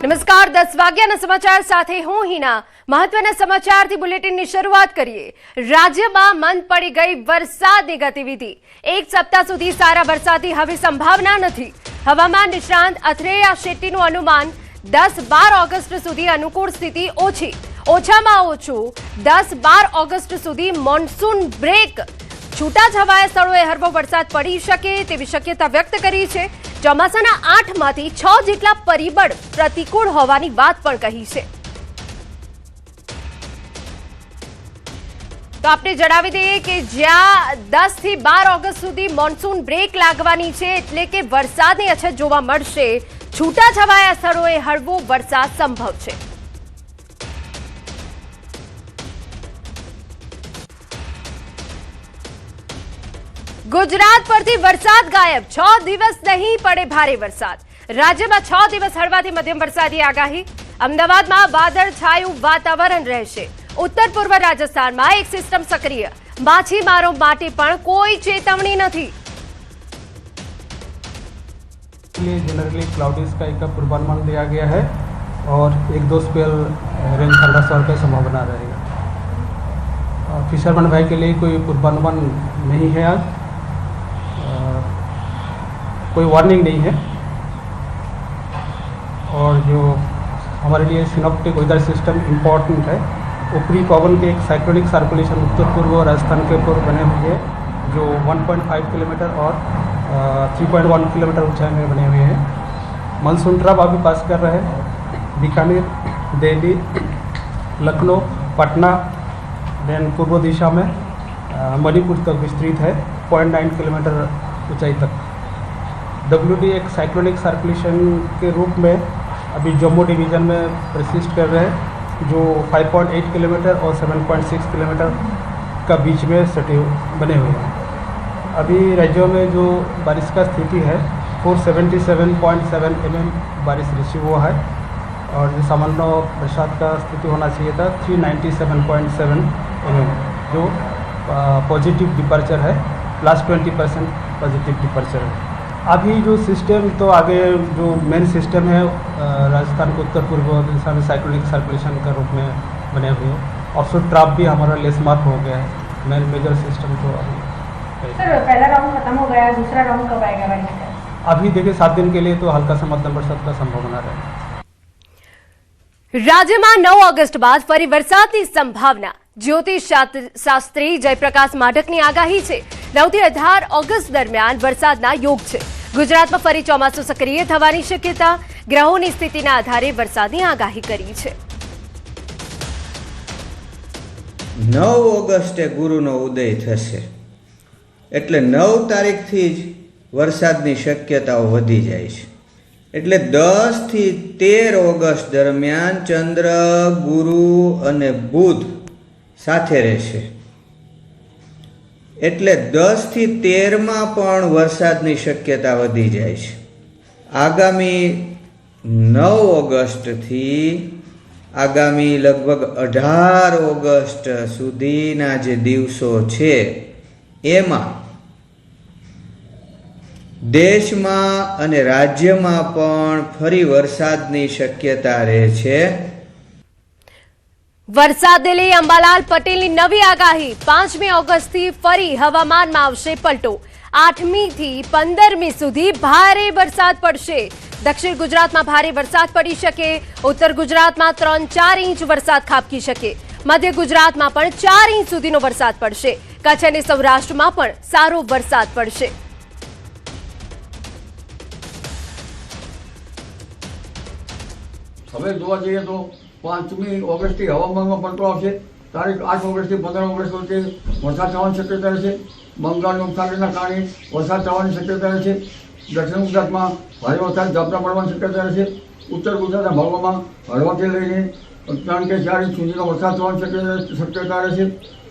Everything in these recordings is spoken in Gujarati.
નમસ્કાર 10 વાગ્યાના સમાચાર સાથે હું હિના મહત્વના સમાચારથી બુલેટિનની શરૂઆત કરીએ। રાજ્યમાં મંદ પડી ગઈ વરસાદની ગતિવિધિ। એક સપ્તાહ સુધી સારા વરસાદની હવે સંભાવના નથી। હવામાન નિષ્ણાંત અથરેયા શેટ્ટીનું અનુમાન 10-12 ઓગસ્ટ સુધી અનુકૂળ સ્થિતિ ઓછી। ઓછામાં ઓછું 10-12 ઓગસ્ટ સુધી મોન્સૂન બ્રેક। છૂટાછવાયા સ્થળોએ હળવો વરસાદ પડી શકે તેવી શક્યતા વ્યક્ત કરી છે। ચોમાસાના 8માંથી 6 જેટલા પરિબળ પ્રતિકૂળ હોવાની વાત પણ કહી છે। તો આપણે જણાવી દઈએ કે જ્યાં 10 થી 12 ઓગસ્ટ સુધી મોન્સૂન બ્રેક લાગવાની છે, એટલે કે વરસાદની અછત જોવા મળશે। છૂટાછવાયા સ્થળોએ હળવો વરસાદ સંભવ છે। ગુજરાત પરથી વરસાદ ગાયબ। 6 દિવસ નહીં પડે ભારે વરસાદ। રાજ્યમાં 6 દિવસ હળવાથી મધ્યમ વરસાદની આગાહી। અમદાવાદમાં વાદળછાયું વાતાવરણ રહેશે। ઉત્તર પૂર્વ રાજસ્થાનમાં એક સિસ્ટમ સક્રિય। માછીમારો માટે પણ કોઈ ચેતવણી નથી। जनरली क्लाउडी स्काई का पूर्वानुमान दिया गया है और 1-2 स्पेल रेन थंडरस्टॉर्म की संभावना रहेगा। फिशरमैन भाई के लिए कोई पूर्वानुमान नहीं है। आज कोई वार्निंग नहीं है और जो हमारे लिए सिनॉप्टिक वेदर सिस्टम इम्पोर्टेंट है। ऊपरी पवन के एक साइक्लोनिक सर्कुलेशन उत्तर पूर्व राजस्थान के ऊपर बने हुए हैं, जो 1.5 किलोमीटर और 3.1 किलोमीटर ऊंचाई में बने हुए हैं। मानसून ट्रफ अभी पास कर रहे हैं। बीकानेर, दिल्ली, लखनऊ, पटना, देन पूर्व दिशा में मणिपुर तक विस्तृत है, 0.9 किलोमीटर ऊंचाई तक। WD एक साइक्लोनिक सर्कुलेशन के रूप में अभी जम्मू डिवीज़न में प्रसिस्ट कर रहे हैं, जो 5.8 किलोमीटर और 7.6 किलोमीटर का बीच में सटे बने हुए हैं। अभी राज्यों में जो बारिश का स्थिति है 477.7 mm बारिश रिसीव हुआ है और जो सामान्य बरसात का स्थिति होना चाहिए था 397.7 mm, जो पॉजिटिव डिपार्चर है। प्लस 20% पॉजिटिव डिपार्चर है। अभी जो सिस्टम तो आगे जो मेन सिस्टम है राजस्थान के उत्तर पूर्व दिशा में साइक्लोनिक सर्कुलेशन के रूप में बने हुए हैं। ऑफशोर ट्रफ भी हमारा लेस मार्क हो गया है। मेन मेजर सिस्टम तो अभी सर पहला राउंड खत्म हो गया, दूसरा राउंड कब आएगा बारिश का? अभी देखिए 7 दिन के लिए तो हल्का से मध्यम बरसात का संभावना है। રાજ્યમાં 9 ઓગસ્ટ બાદ ફરી વરસાદની સંભાવના। જ્યોતિષ શાસ્ત્રી જયપ્રકાશ માઢકની આગાહી છે। 9 થી 18 ઓગસ્ટ દરમિયાન વરસાદના યોગ છે। ગુજરાતમાં ફરી ચોમાસું સક્રિય થવાની શક્યતા। ગ્રહોની સ્થિતિના આધારે વરસાદની આગાહી કરી છે। 9 ઓગસ્ટે ગુરુનો ઉદય થશે, એટલે 9 તારીખથી જ વરસાદની શક્યતાઓ વધી જાય છે। એટલે 10 થી 13 ઓગસ્ટ દરમિયાન ચંદ્ર, ગુરુ અને બુધ સાથે રહેશે। એટલે 10 થી 13માં પણ વરસાદની શક્યતા વધી જાય છે। આગામી 9 ઓગસ્ટથી આગામી લગભગ 18 ઓગસ્ટ સુધીના જે દિવસો છે એમાં દેશમાં અને રાજ્યમાં પણ ફરી વરસાદની શક્યતા રહે છે। વરસાદને લઈ અંબાલાલ પટેલની નવી આગાહી। 5મી ઓગસ્ટથી ફરી હવામાનમાં આવશે પલટો। 8મી થી 15મી સુધી ભારે વરસાદ પડશે। દક્ષિણ ગુજરાતમાં ભારે વરસાદ પડી શકે। ઉત્તર ગુજરાતમાં 3-4 ઇંચ વરસાદ ખાબકી શકે। મધ્ય ગુજરાતમાં પણ 4 ઇંચ સુધીનો વરસાદ પડશે। કચ્છ અને સૌરાષ્ટ્રમાં પણ સારો વરસાદ પડશે। હવે જોવા જઈએ તો 5મી ઓગસ્ટથી હવામાનમાં પલટો આવશે। તારીખ 8 ઓગસ્ટથી 15 ઓગસ્ટ વચ્ચે વરસાદ થવાની શક્યતા રહેશે। બંગાળની ઉપસાગરના કારણે વરસાદ થવાની શક્યતા રહેશે। દક્ષિણ ગુજરાતમાં ભારે વરસાદ ઝાપટા પડવાની શક્યતા રહેશે। ઉત્તર ગુજરાતના ભાગોમાં હળવાથી લઈને 3 કે 4 ઇંચ સુધીનો વરસાદ થવાની શક્યતા રહેશે।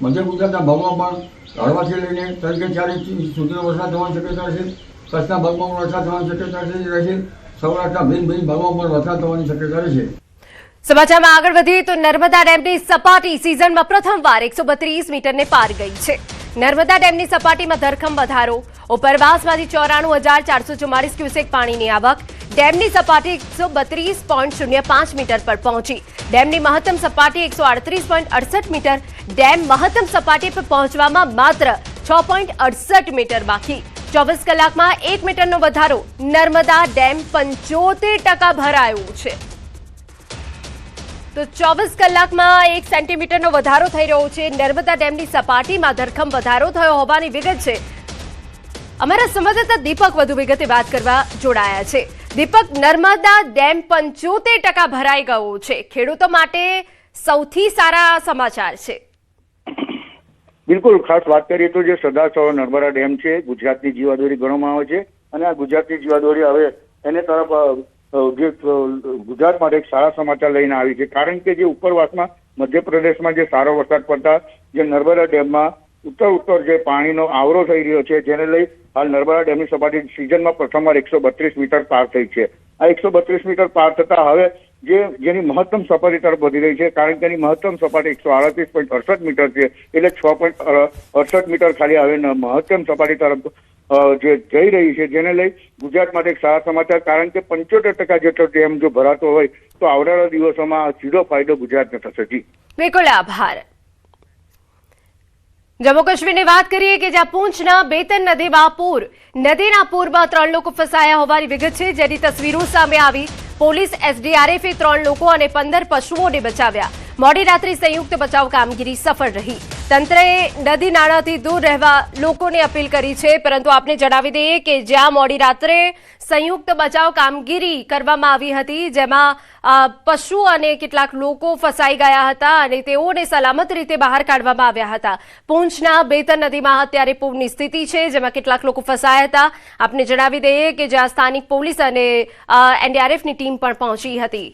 મધ્ય ગુજરાતના ભાગોમાં પણ હળવાથી લઈને 3 કે 4 ઇંચ સુધીનો વરસાદ થવાની શક્યતા રહેશે। કચ્છના ભાગમાં પણ વરસાદ થવાની શક્યતા રહેશે। સૌરાષ્ટ્રના ભિન્ન ભાગોમાં પણ વરસાદ થવાની શક્યતા રહેશે। સમાચારમાં આગળ વધીએ તો નર્મદા ડેમની સપાટી સિઝનમાં પ્રથમવાર 132 મીટરને પાર ગઈ છે। નર્મદા ડેમની સપાટીમાં ધરખમ વધારો। ઉપરવાસમાંથી 94,444 ક્યુસેક પાણીની આવક. ડેમની સપાટી 132.05 મીટર પર પહોંચી. ડેમની મહત્તમ સપાટી 138.68 મીટર. ડેમ મહત્તમ સપાટી પર પહોંચવામાં માત્ર 6.68 મીટર બાકી. 24 કલાકમાં 1 મીટરનો વધારો. નર્મદા ડેમ 75% ભરાયું છે. તો 24 કલાકમાં 1 સેન્ટીમીટરનો વધારો થઈ રહ્યો છે. નર્મદા ડેમની સપાટીમાં ધરખમ વધારો થયો હોવાની વિગત છે. અમારા સંવાદદાતા દીપક વધુ વિગતે વાત કરવા જોડાયા છે. દીપક, નર્મદા ડેમ 75% ભરાઈ ગયો છે. ખેડૂતો માટે સૌથી સારા સમાચાર છે. બિલકુલ, ખાસ વાત કરીએ તો જે સરદાર સરોવર નર્મદા ડેમ છે ગુજરાતની જીવાદોરી ગણવામાં આવે છે અને આ ગુજરાતની જીવાદોરી હવે એને તરફ જે ગુજરાત માટે એક સારા સમાચાર લઈને આવી છે. કારણ કે જે ઉપરવાસમાં મધ્યપ્રદેશમાં જે સારો વરસાદ પડતા જે નર્મદા ડેમમાં ઉત્તર જે પાણીનો આવરો થઈ રહ્યો છે, જેને લઈ હાલ નર્મદા ડેમની સપાટી સિઝનમાં પ્રથમવાર 132 મીટર પાર થઈ છે. આ 132 મીટર પાર થતા હવે જેની મહત્તમ સપાટી તરફ વધી રહી છે, કારણ કે એની મહત્તમ સપાટી 138.68 મીટર છે, એટલે 6.68 મીટર ખાલી હવે મહત્તમ સપાટી તરફ જે જઈ રહી છે, જેને લઈ ગુજરાત માટે એક સારા સમાચાર. કારણ કે 75% જેટલો ડેમ જો ભરાતો હોય તો આવનારા દિવસોમાં સીધો ફાયદો ગુજરાતને થશે. જી બિલકુલ, આભાર. જમ્મુ કાશ્મીરની વાત કરીએ કે જ્યાં પૂંછના બેતન નદીમાં પૂર. નદીના પૂરમાં 3 લોકો ફસાયા હોવાની વિગત છે, જેની તસવીરો સામે આવી. પોલીસ એસડીઆરએફે 3 લોકો અને 15 પશુઓને બચાવ્યા. મોડી રાત્રે સંયુક્ત બચાવ કામગીરી સફળ રહી. તંત્રએ નદી નાળાથી દૂર રહેવા લોકોને અપીલ કરી છે, પરંતુ આપને જણાવી દઈએ કે જ્યાં મોડી રાત્રે સંયુક્ત બચાવ કામગીરી કરવામાં આવી હતી, જેમાં પશુ અને કેટલાક લોકો ફસાઈ ગયા હતા અને તેઓને સલામત રીતે બહાર કાઢવામાં આવ્યા હતા. પૂંછના બેતન નદીમાં અત્યારે પૂરની સ્થિતિ છે, જેમાં કેટલાક લોકો ફસાયા હતા. આપને જણાવી દઈએ કે જ્યાં સ્થાનિક પોલીસ અને એનડીઆરએફની ટીમ પણ પહોંચી હતી.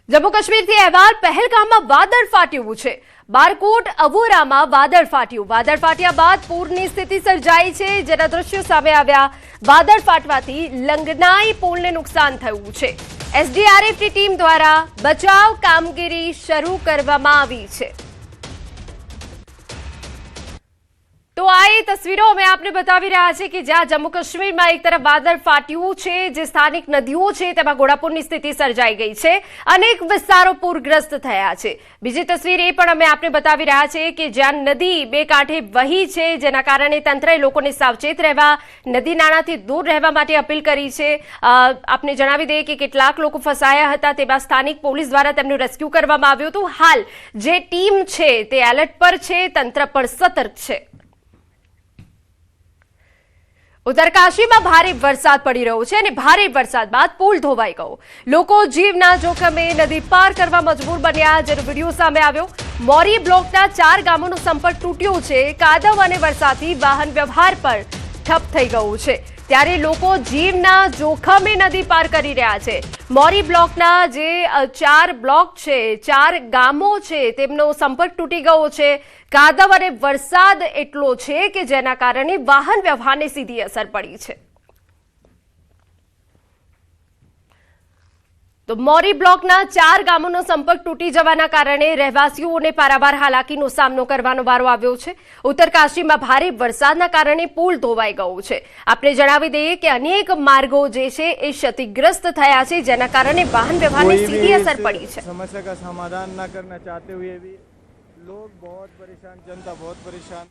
જમ્મુ કાશ્મીરથી અહેવાલ. પહેલગામમાં વાદળ ફાટ્યું છે. બારકોટ અવોરામાં વાદળ ફાટ્યું. વાદળ ફાટ્યા બાદ પૂરની સ્થિતિ સર્જાઈ છે, જેના દ્રશ્યો સામે આવ્યા. વાદળ ફાટવાથી લંગનાઈ પુલને નુકસાન થયું છે. એસડીઆરએફની ટીમ દ્વારા બચાવ કામગીરી શરૂ કરવામાં આવી છે. તો આ એ તસવીરો અમે આપને બતાવી રહ્યા છે કે જ્યાં જમ્મુ કાશ્મીરમાં એક તરફ વાદળ ફાટ્યું છે, જે સ્થાનિક નદીઓ છે તેમાં ઘોડાપૂરની સ્થિતિ સર્જાઈ ગઈ છે. અનેક વિસ્તારો પૂરગ્રસ્ત થયા છે. બીજી તસવીર એ પણ અમે આપને બતાવી રહ્યા છે કે જ્યાં નદી બે કાંઠે વહી છે, જેના કારણે તંત્રએ લોકોને સાવચેત રહેવા, નદી નાળાથી દૂર રહેવા માટે અપીલ કરી છે. આપને જણાવી દઈએ કે કેટલાક લોકો ફસાયા હતા, તેમાં સ્થાનિક પોલીસ દ્વારા તેમનું રેસ્ક્યુ કરવામાં આવ્યું હતું. હાલ જે ટીમ છે તે એલર્ટ પર છે, તંત્ર પણ સતર્ક છે. ઉત્તરકાશીમાં ભારે વરસાદ પડી રહ્યો છે અને ભારે વરસાદ બાદ પુલ ધોવાઈ ગયો. લોકો જીવના જોખમે નદી પાર કરવા મજબૂર બન્યા, જેનો વિડીયો સામે આવ્યો. મોરી બ્લોકના 4 ગામોનો સંપર્ક તૂટ્યો છે. કાદવ અને વરસાદથી વાહન વ્યવહાર પર ઠપ થઈ ગયું છે. ત્યારે લોકો જીવના જોખમે નદી પાર કરી રહ્યા છે. મોરી બ્લોકના જે 4 બ્લોક છે, 4 ગામો છે, તેમનો સંપર્ક તૂટી ગયો છે. કાદવ અને વરસાદ એટલો છે કે જેના કારણે વાહન વ્યવહારને સીધી અસર પડી છે. તો મોરી બ્લોકના 4 ગામોનો સંપર્ક તૂટી જવાના કારણે રહેવાસીઓને પારાવાર હાલાકીનો સામનો કરવાનો વારો આવ્યો છે. ઉત્તરકાશીમાં ભારે વરસાદના કારણે પુલ ધોવાઈ ગયો છે. આપણે જણાવી દઈએ કે અનેક માર્ગો જે છે એ ક્ષતિગ્રસ્ત થયા છે, જેના કારણે વાહન વ્યવહારને સીધી અસર પડી છે. समस्या का समाधान ना करना चाहते हुए भी लोग बहुत परेशान, जनता बहुत परेशान.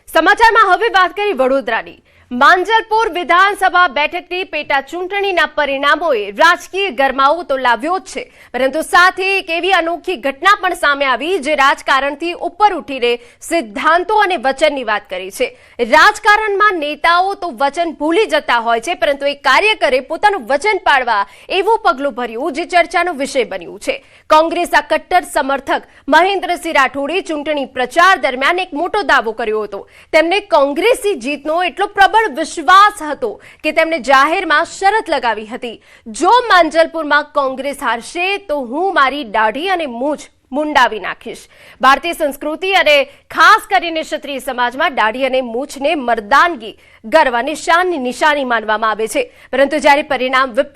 સમાચારમાં હવે વાત કરી વડોદરાની. માંજલપુર વિધાનસભા બેઠકની પેટા ચૂંટણીના પરિણામોએ રાજકીય ગરમાવો તો લાવ્યો જ છે, પરંતુ સાથે એક એવી અનોખી ઘટના પણ સામે આવી જે રાજકારણથી ઉપર ઉઠીને સિદ્ધાંતો અને વચનની વાત કરી છે. રાજકારણમાં નેતાઓ તો વચન ભૂલી જતા હોય છે, પરંતુ એક કાર્યકરે પોતાનું વચન પાળવા એવું પગલું ભર્યું જે ચર્ચાનો વિષય બન્યું છે. કોંગ્રેસના કટ્ટર સમર્થક મહેન્દ્રસિંહ રાઠોડે ચૂંટણી પ્રચાર દરમિયાન એક મોટો દાવો કર્યો હતો. તેમને કોંગ્રેસી જીતનો એટલો પ્રબળ વિશ્વાસ હતો કે તેમણે જાહેરમાં શરત લગાવી હતી, જો માંજલપુરમાં કોંગ્રેસ હારશે તો હું મારી દાઢી અને મૂછ મુંડાવી નાખીશ. ભારતીય સંસ્કૃતિ અને ખાસ કરીને ક્ષત્રિય સમાજમાં દાઢી અને મૂછને મર્દાનગી, ગર્વ અને શાનની નિશાની માનવામાં આવે છે. પરંતુ જ્યારે પરિણામ